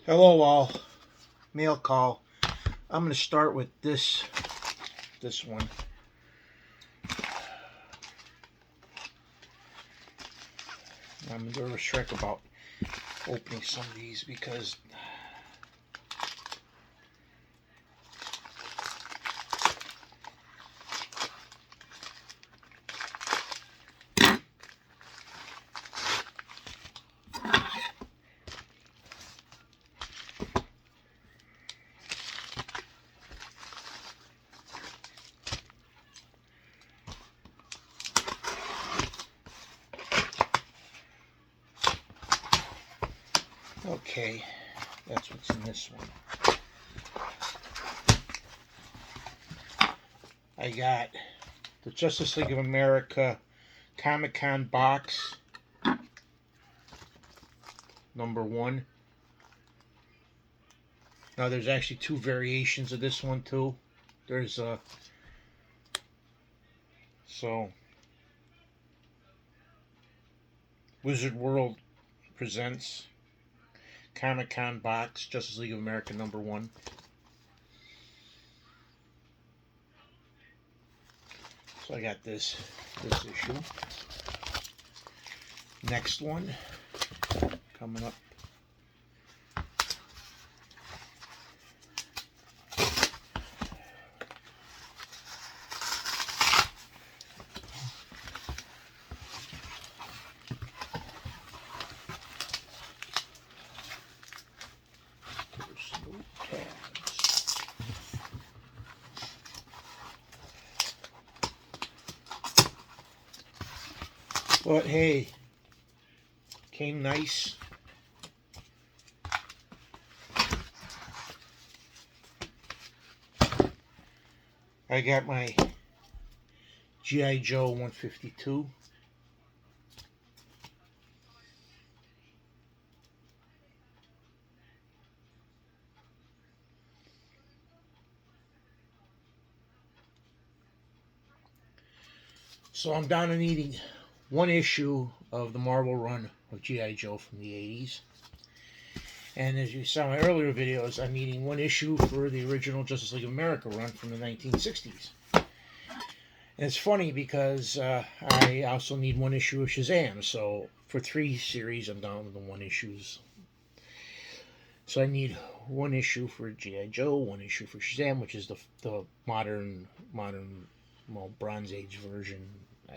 Hello all. Mail call. I'm going to start with this one. I'm going to restrict about opening some of these because okay, that's what's in this one. I got the Justice League of America Comic-Con box #1. Now there's actually two variations of this one too. There's so Wizard World presents Comic-Con box Justice League of America #1. So I got this issue. Next one coming up. But hey, came nice. I got my G.I. Joe 152. So I'm down to needing one issue of the Marvel run of G.I. Joe from the 80s. And as you saw in my earlier videos, I'm needing one issue for the original Justice League of America run from the 1960s. And it's funny because I also need one issue of Shazam. So for 3 series, I'm down to the 1 issues. So I need one issue for G.I. Joe, one issue for Shazam, which is the modern well, Bronze Age version.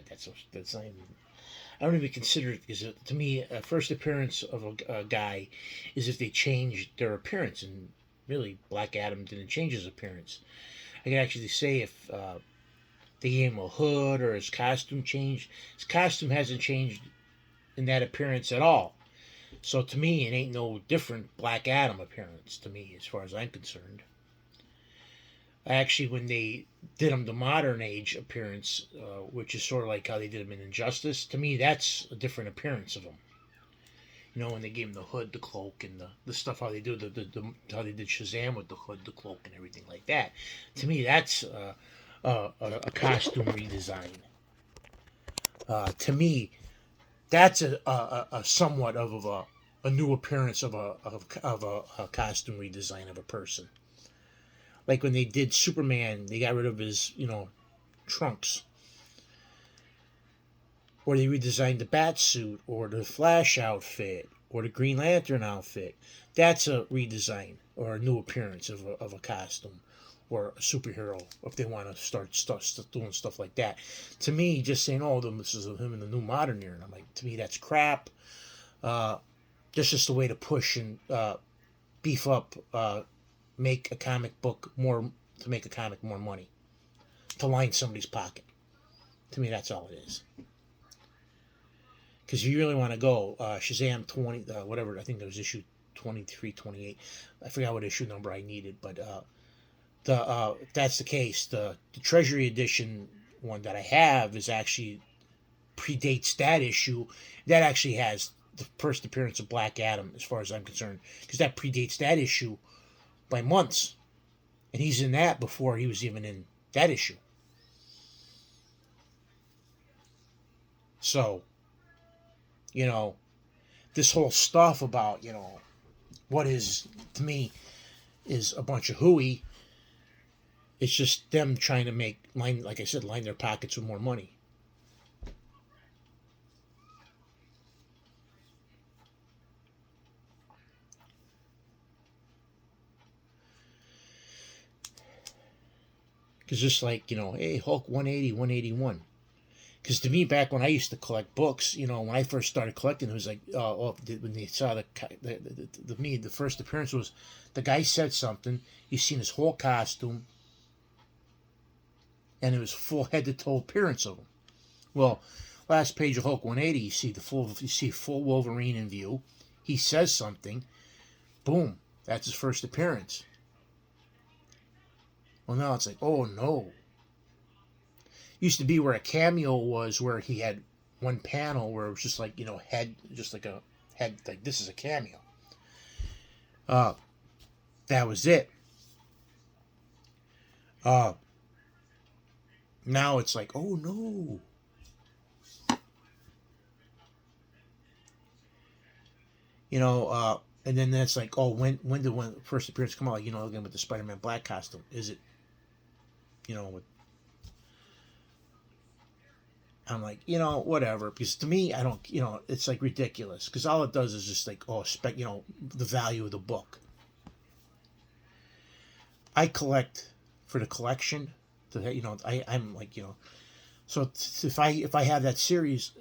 That's not even, I don't even consider it, because to me, a first appearance of a guy is if they changed their appearance, and really Black Adam didn't change his appearance. I can actually say if they gave him a hood or his costume changed. His costume hasn't changed in that appearance at all. So to me, it ain't no different Black Adam appearance to me, as far as I'm concerned. Actually, when they did him the modern age appearance, which is sort of like how they did him in Injustice, to me that's a different appearance of him. You know, when they gave him the hood, the cloak, and the stuff, how they do how they did Shazam with the hood, the cloak, and everything like that. To me, that's a costume redesign. To me, that's a somewhat of a new appearance of a costume redesign of a person. Like when they did Superman, they got rid of his, trunks. Or they redesigned the bat suit, or the Flash outfit, or the Green Lantern outfit. That's a redesign or a new appearance of a costume or a superhero if they want to start doing stuff like that. To me, just saying, oh, this is him in the new modern era, and I'm like, to me, that's crap. That's just a way to push and beef up, make a comic book more, to make a comic more money, to line somebody's pocket. To me, that's all it is. Because if you really want to go, Shazam 20, whatever, I think it was issue 23, 28. I forgot what issue number I needed, but if that's the case, the Treasury Edition one that I have is actually predates that issue. That actually has the first appearance of Black Adam, as far as I'm concerned, because that predates that issue by months, and he's in that before he was even in that issue. So, this whole stuff about what is, to me, is a bunch of hooey. It's just them trying to like I said, line their pockets with more money. Because just like, hey, Hulk 180, 181. Because to me, back when I used to collect books, when I first started collecting, it was like, when they saw the first appearance was the guy said something, you seen his whole costume, and it was full head to toe appearance of him. Well, last page of Hulk 180, you see full Wolverine in view. He says something, boom, that's his first appearance. Well, now it's like, oh no. Used to be where a cameo was, where he had one panel where it was just like, head, just like a head, like this is a cameo. That was it. Now it's like, oh no. And then that's like, oh, when did the first appearance come out? Again with the Spider-Man black costume. Is it, with, I'm like, whatever. Because to me, I don't, it's like ridiculous. Because all it does is just like, the value of the book. I collect for the collection. I'm like, so if I have that series,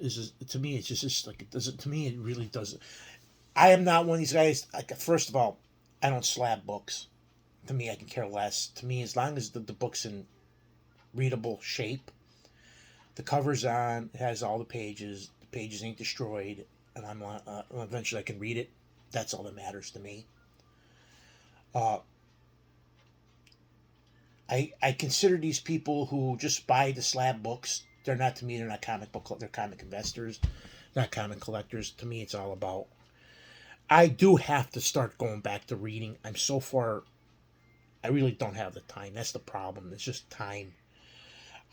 to me, it's just like, it doesn't, to me, it really doesn't. I am not one of these guys. First of all, I don't slab books. To me, I can care less. To me, as long as the book's in readable shape, the cover's on, it has all the pages ain't destroyed, and I'm eventually I can read it. That's all that matters to me. I consider these people who just buy the slab books. They're not, to me. They're not comic book. They're comic investors, not comic collectors. To me, it's all about. I do have to start going back to reading. I'm so far. I really don't have the time. That's the problem. It's just time.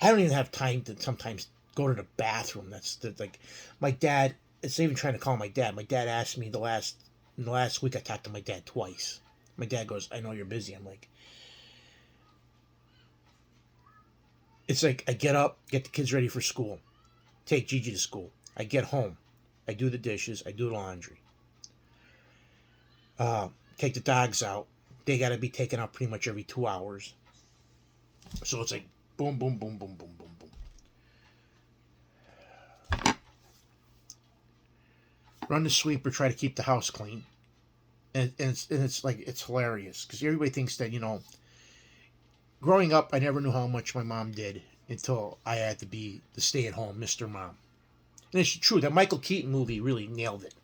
I don't even have time to sometimes go to the bathroom. That's like my dad. It's even trying to call my dad. My dad asked me in the last week. I talked to my dad twice. My dad goes, "I know you're busy." I'm like, it's like I get up, get the kids ready for school, take Gigi to school. I get home, I do the dishes, I do the laundry, take the dogs out. They got to be taken out pretty much every 2 hours. So it's like boom, boom, boom, boom, boom, boom, boom. Run the sweeper, try to keep the house clean, and it's like it's hilarious because everybody thinks that growing up, I never knew how much my mom did until I had to be the stay-at-home Mr. Mom. And it's true, that Michael Keaton movie really nailed it.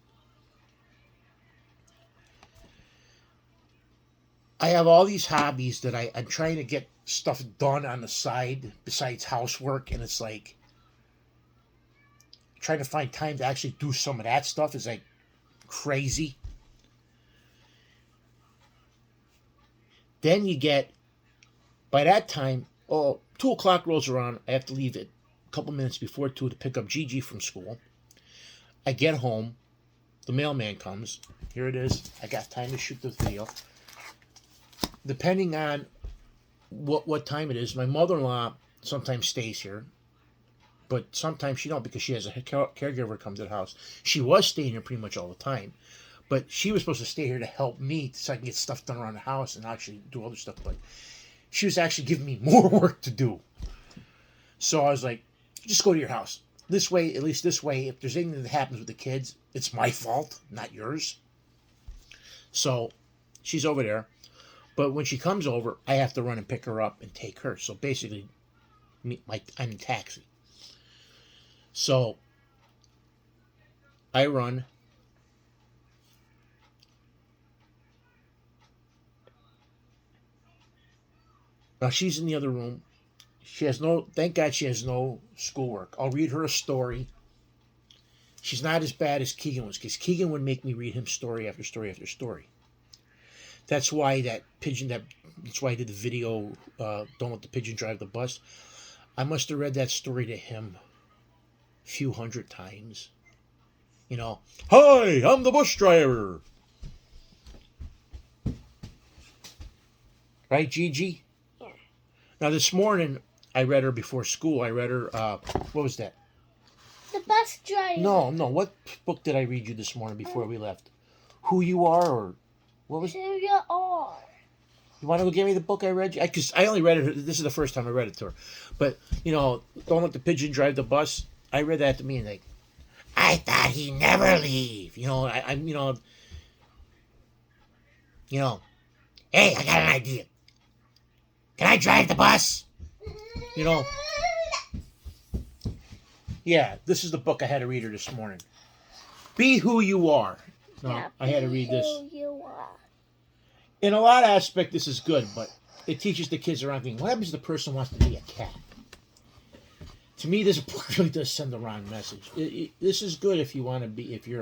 I have all these hobbies that I'm trying to get stuff done on the side besides housework, and it's like trying to find time to actually do some of that stuff is like crazy. Then you get, by that time, 2 o'clock rolls around. I have to leave it a couple minutes before 2 to pick up Gigi from school. I get home. The mailman comes. Here it is. I got time to shoot the video. Depending on what time it is, my mother-in-law sometimes stays here. But sometimes she don't because she has a caregiver come to the house. She was staying here pretty much all the time. But she was supposed to stay here to help me so I can get stuff done around the house and actually do other stuff. But she was actually giving me more work to do. So I was like, just go to your house. This way, at least this way, if there's anything that happens with the kids, it's my fault, not yours. So she's over there. But when she comes over, I have to run and pick her up and take her. So basically, I'm in taxi. So I run. Now she's in the other room. Thank God she has no schoolwork. I'll read her a story. She's not as bad as Keegan was, because Keegan would make me read him story after story after story. That's why that's why I did the video, Don't Let the Pigeon Drive the Bus. I must have read that story to him a few hundred times. Hi, I'm the bus driver. Right, Gigi? Yeah. Now, this morning, I read her before school. I read her, what was that? The bus driver. No. What book did I read you this morning before we left? Who You Are, or what was it? Who you are. You want to go give me the book I read you? Because I only read it, this is the first time I read it to her. But, Don't Let the Pigeon Drive the Bus. I read that to me and like, I thought he'd never leave. Hey, I got an idea. Can I drive the bus? Yeah, this is the book I had to read her this morning. Be Who You Are. No, Yeah, I had to read this. Who you are. In a lot of aspects, this is good, but it teaches the kids around things. What happens if the person wants to be a cat? To me, this book really does send the wrong message. This is good if you're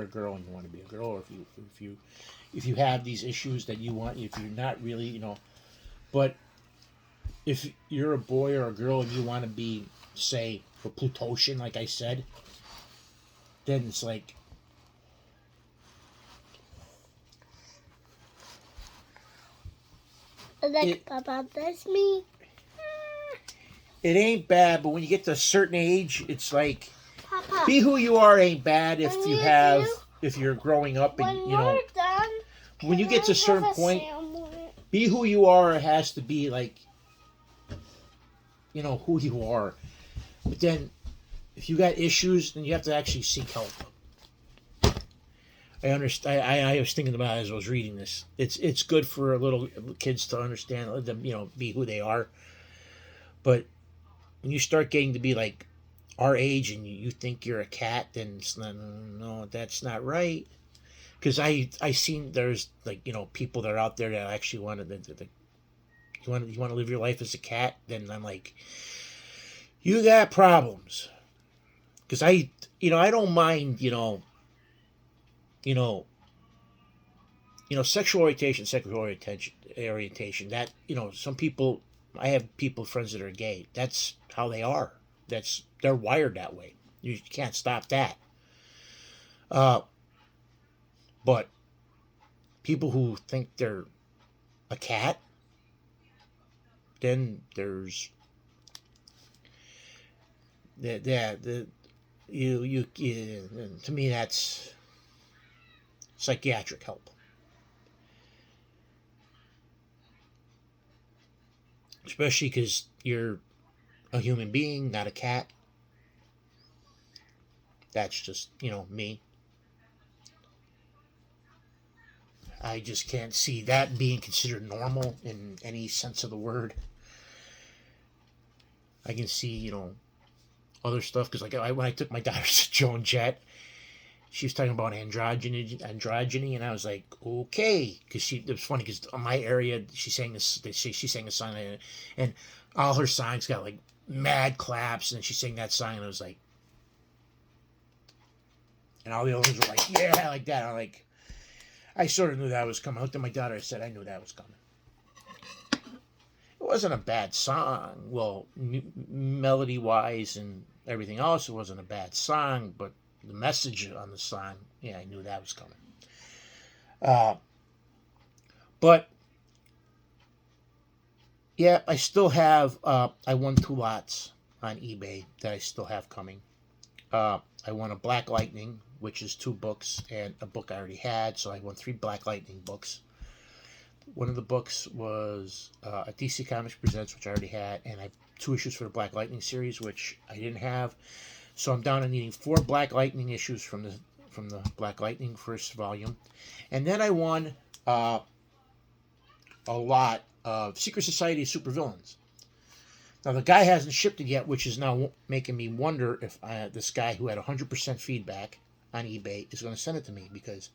a girl and you want to be a girl, or if you have these issues that you want, if you're not really, but if you're a boy or a girl and you want to be, say, a Plutosian, like I said, then it's like, Papa, that's me. it ain't bad, but when you get to a certain age, it's like, Papa, be who you are ain't bad if When if you're growing up and, when you're done, when you get to a certain have point, sandwich? be who you are has to be like, who you are. But then, if you got issues, then you have to actually seek help. I understand. I was thinking about it as I was reading this. It's good for little kids to understand, let them be who they are. But when you start getting to be like our age and you think you're a cat, then it's not, no, that's not right. Because I seen there's people that are out there that actually want to you want to live your life as a cat. Then I'm like, you got problems. Because I don't mind sexual orientation, that, some people, I have friends that are gay. That's how they are. They're wired that way. You can't stop that. But people who think they're a cat, then there's to me that's psychiatric help. Especially because you're a human being, not a cat. That's just, me. I just can't see that being considered normal in any sense of the word. I can see, other stuff. Because when I took my daughter to Joan Jett, she was talking about androgyny, and I was like, okay. Because it was funny, because in my area, she sang a song, and all her songs got like mad claps, and she sang that song, and I was like, and all the others were like, yeah, like that. I sort of knew that was coming. I looked at my daughter, I said, I knew that was coming. It wasn't a bad song. Well, melody-wise and everything else, it wasn't a bad song, but the message on the song, yeah, I knew that was coming. But yeah, I still have, I won 2 lots on eBay that I still have coming. I won a Black Lightning, which is 2 books, and a book I already had, so I won 3 Black Lightning books. One of the books was a DC Comics Presents, which I already had, and I have 2 issues for the Black Lightning series, which I didn't have. So I'm down to needing 4 Black Lightning issues from the Black Lightning first volume. And then I won a lot of Secret Society of Supervillains. Now, the guy hasn't shipped it yet, which is now making me wonder if this guy who had 100% feedback on eBay is going to send it to me, because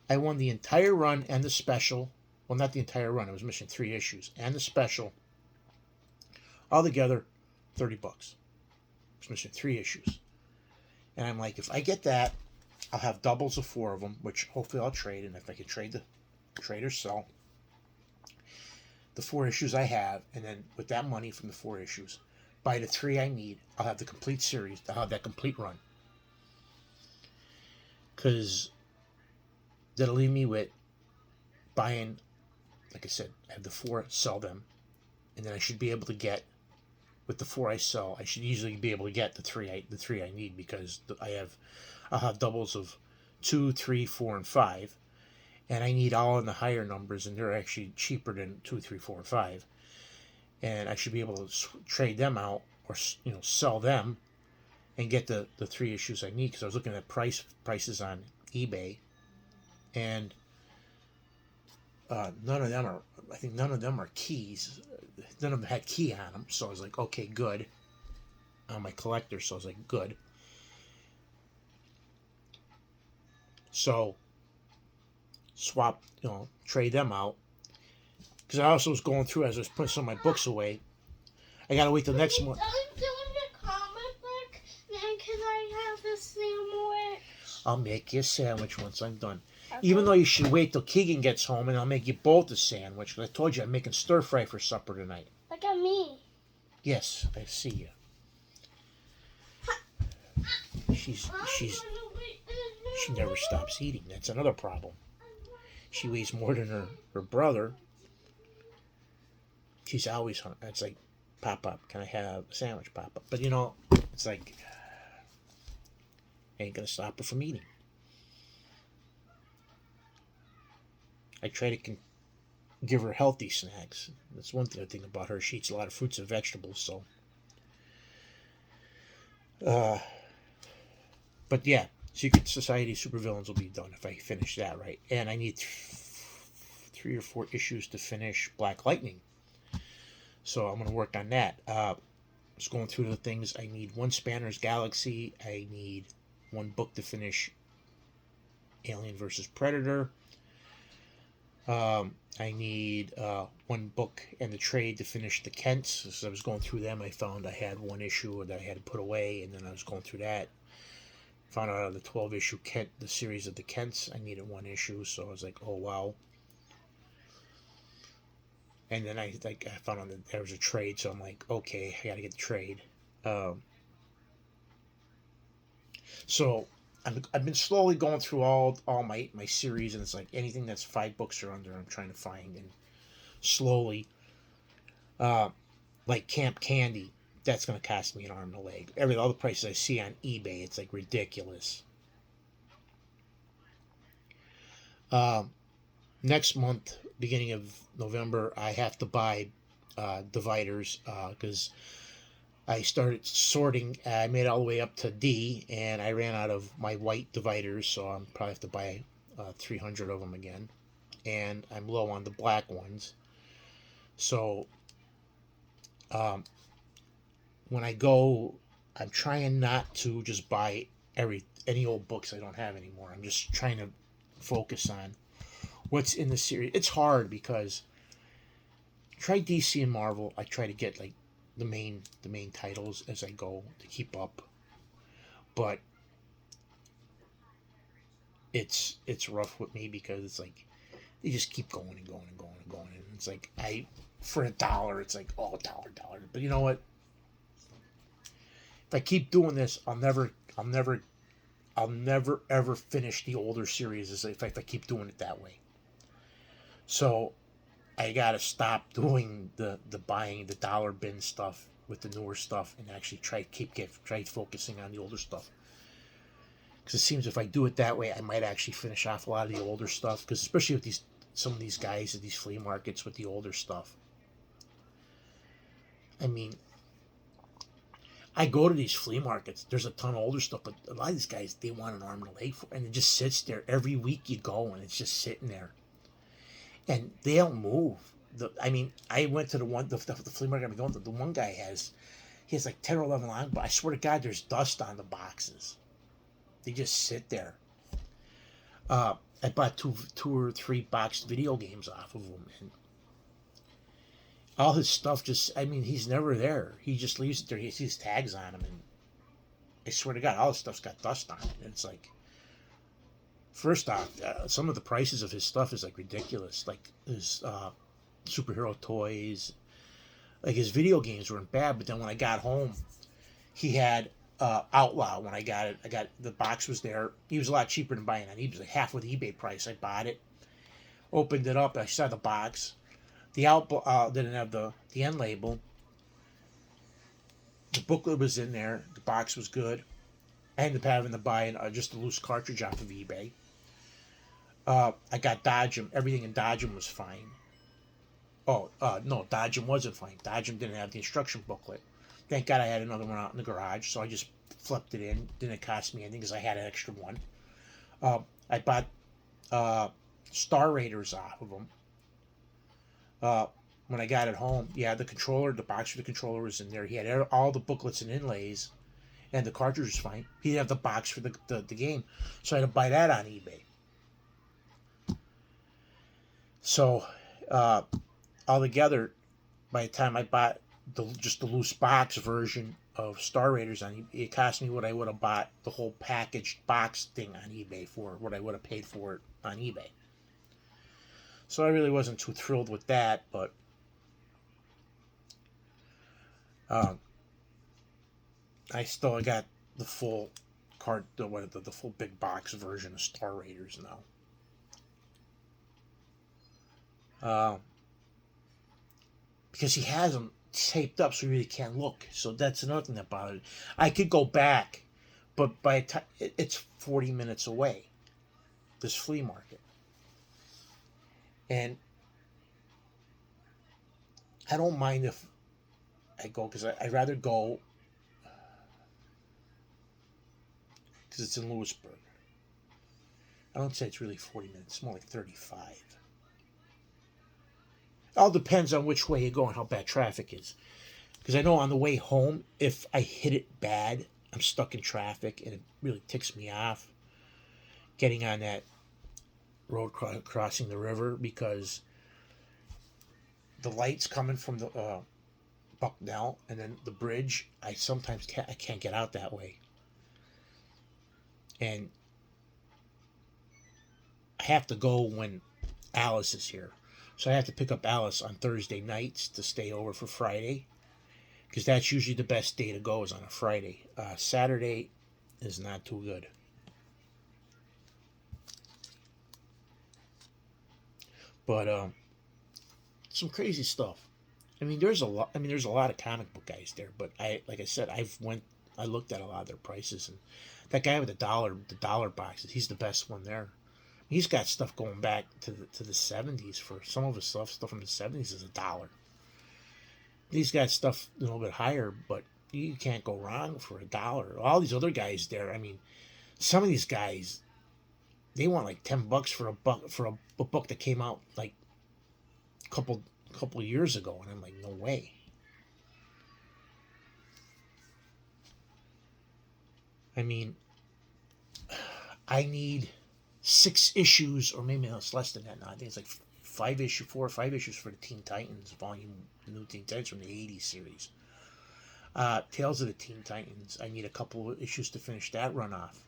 I won the entire run and the special. Well, not the entire run. I was missing 3 issues. And the special. Altogether, $30. I was missing 3 issues. And I'm like, if I get that, I'll have doubles of 4 of them, which hopefully I'll trade. And if I can trade or sell the 4 issues I have, and then with that money from the 4 issues, buy the 3 I need, I'll have the complete series. I'll have that complete run. Because that'll leave me with buying like I said, I have the 4, sell them, and then I should be able to get, with the 4 I sell, I should easily be able to get the three I need, because I'll have doubles of 2, 3, 4, and 5, and I need all in the higher numbers, and they're actually cheaper than 2, 3, 4, and 5, and I should be able to trade them out, or sell them, and get the 3 issues I need, because I was looking at prices on eBay, and none of them are keys. None of them had key on them, so I was like, okay, good. On my collector, so I was like, good. So swap, trade them out, because I also was going through, as I was putting some of my books away. I gotta wait till next month. I'm doing the comic book. Then can I have a sandwich? I'll make you a sandwich once I'm done. Okay. Even though you should wait till Keegan gets home, and I'll make you both a sandwich. Because I told you I'm making stir fry for supper tonight. Look at me. Yes, I see you. She never stops eating. That's another problem. She weighs more than her brother. She's always hungry. It's like, Pop, can I have a sandwich, Papa? But it's like, ain't gonna stop her from eating. I try to give her healthy snacks. That's one thing about her. She eats a lot of fruits and vegetables, so. But yeah, Secret Society Supervillains will be done if I finish that right. And I need 3 or 4 issues to finish Black Lightning. So I'm going to work on that. Just going through the things. I need 1 Spanner's Galaxy. I need 1 book to finish Alien vs. Predator. I need 1 book and the trade to finish the Kents. As I was going through them, I found I had 1 issue that I had to put away, and then I was going through that. Found out of the 12-issue Kent, the series of the Kents, I needed 1 issue, so I was like, oh wow. And then I found out that there was a trade, so I'm like, okay, I gotta get the trade. So I've been slowly going through all my series, and it's like anything that's 5 books or under, I'm trying to find, and slowly, like Camp Candy, that's going to cost me an arm and a leg. All the prices I see on eBay, it's like ridiculous. Next month, beginning of November, I have to buy dividers, because I started sorting. I made it all the way up to D, and I ran out of my white dividers, so I'm probably have to buy 300 of them again. And I'm low on the black ones. So when I go, I'm trying not to just buy any old books I don't have anymore. I'm just trying to focus on what's in the series. It's hard because try DC and Marvel. I try to get like the main titles as I go to keep up, but it's rough with me because it's like they just keep going and going and going and going, and it's like for $1, it's like $1. But you know what? If I keep doing this, I'll never ever finish the older series if I keep doing it that way. So I gotta stop doing the buying the dollar bin stuff with the newer stuff and actually try focusing on the older stuff. Because it seems if I do it that way, I might actually finish off a lot of the older stuff. Because especially with some of these guys at these flea markets with the older stuff. I mean, I go to these flea markets. There's a ton of older stuff, but a lot of these guys, they want an arm and a leg for, and it just sits there every week. You go and it's just sitting there, and they don't move. I went to the flea market I'm going to. The one guy he has like 10 or 11 long, but I swear to God, there's dust on the boxes. They just sit there. I bought two or three boxed video games off of them, and all his stuff he's never there. He just leaves it there. He sees tags on him, and I swear to God, all his stuff's got dust on it. And it's like, first off, some of the prices of his stuff is like ridiculous. Like his superhero toys, like his video games weren't bad. But then when I got home, he had Outlaw. When I got it, the box was there. He was a lot cheaper than buying it on eBay. It was like half with the eBay price. I bought it. Opened it up. I saw the box. The didn't have the end label. The booklet was in there. The box was good. I ended up having to buy just a loose cartridge off of eBay. I got Dodgem. Everything in Dodgem was fine. Oh, no, Dodgem wasn't fine. Dodgem didn't have the instruction booklet. Thank God I had another one out in the garage, so I just flipped it in. Didn't cost me anything because I had an extra one. I bought Star Raiders off of them. When I got it home, yeah, the controller, the box for the controller was in there. He had all the booklets and inlays, and the cartridge was fine. He didn't have the box for the game, so I had to buy that on eBay. So, altogether, by the time I bought just the loose box version of Star Raiders on eBay, it cost me what I would have bought the whole packaged box thing on eBay for, what I would have paid for it on eBay. So I really wasn't too thrilled with that, but I still got the full the full big box version of Star Raiders now. Because he has them taped up, so you really can't look. So that's another thing that bothered me. I could go back, but by the time it's 40 minutes away, this flea market, and I don't mind if I go because I'd rather go because it's in Lewisburg. I don't say it's really 40 minutes; it's more like 35. It all depends on which way you go and how bad traffic is. Because I know on the way home, if I hit it bad, I'm stuck in traffic, and it really ticks me off getting on that road crossing the river because the lights coming from the Bucknell and then the bridge, I sometimes can't get out that way. And I have to go when Alice is here. So I have to pick up Alice on Thursday nights to stay over for Friday. Because that's usually the best day to go is on a Friday. Saturday is not too good. But some crazy stuff. I mean, there's a lot. I mean, there's a lot of comic book guys there. But like I said, I looked at a lot of their prices, and that guy with the dollar boxes, he's the best one there. He's got stuff going back to the 70s for some of his stuff. Stuff from the 70s is $1. He's got stuff a little bit higher, but you can't go wrong for $1. All these other guys there, I mean, some of these guys, they want like $10 for a book that came out like a couple of years ago, and I'm like, no way. I mean, I need 6 issues, or maybe it's less than that now. I think it's like 4 or 5 issues for the Teen Titans volume, the new Teen Titans from the 80s series. Tales of the Teen Titans. I need a couple of issues to finish that run off.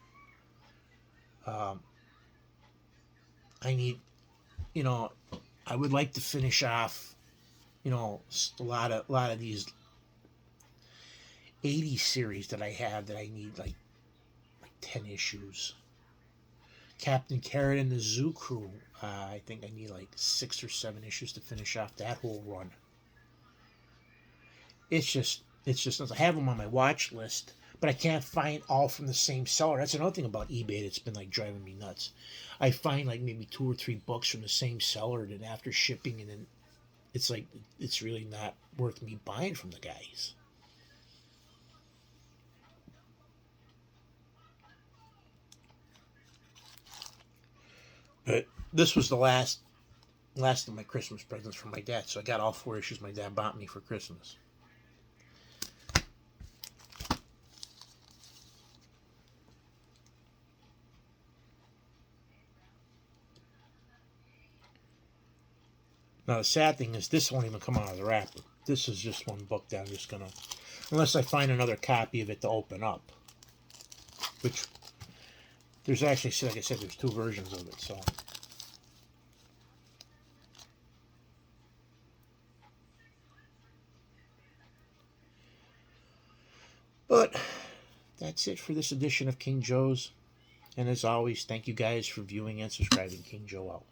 I need, I would like to finish off, a lot of these 80s series that I have that I need like 10 issues. Captain Carrot and the Zoo Crew. I think I need like 6 or 7 issues to finish off that whole run. It's just I have them on my watch list, but I can't find all from the same seller. That's another thing about eBay that's been like driving me nuts. I find like maybe 2 or 3 books from the same seller, and then after shipping, and then it's like it's really not worth me buying from the guys. But this was the last of my Christmas presents from my dad, so I got all 4 issues my dad bought me for Christmas. Now the sad thing is this won't even come out of the wrapper. This is just one book that I'm just gonna, unless I find another copy of it to open up, which there's actually, like I said, there's 2 versions of it, so. But that's it for this edition of King Joe's. And as always, thank you guys for viewing and subscribing. King Joe out.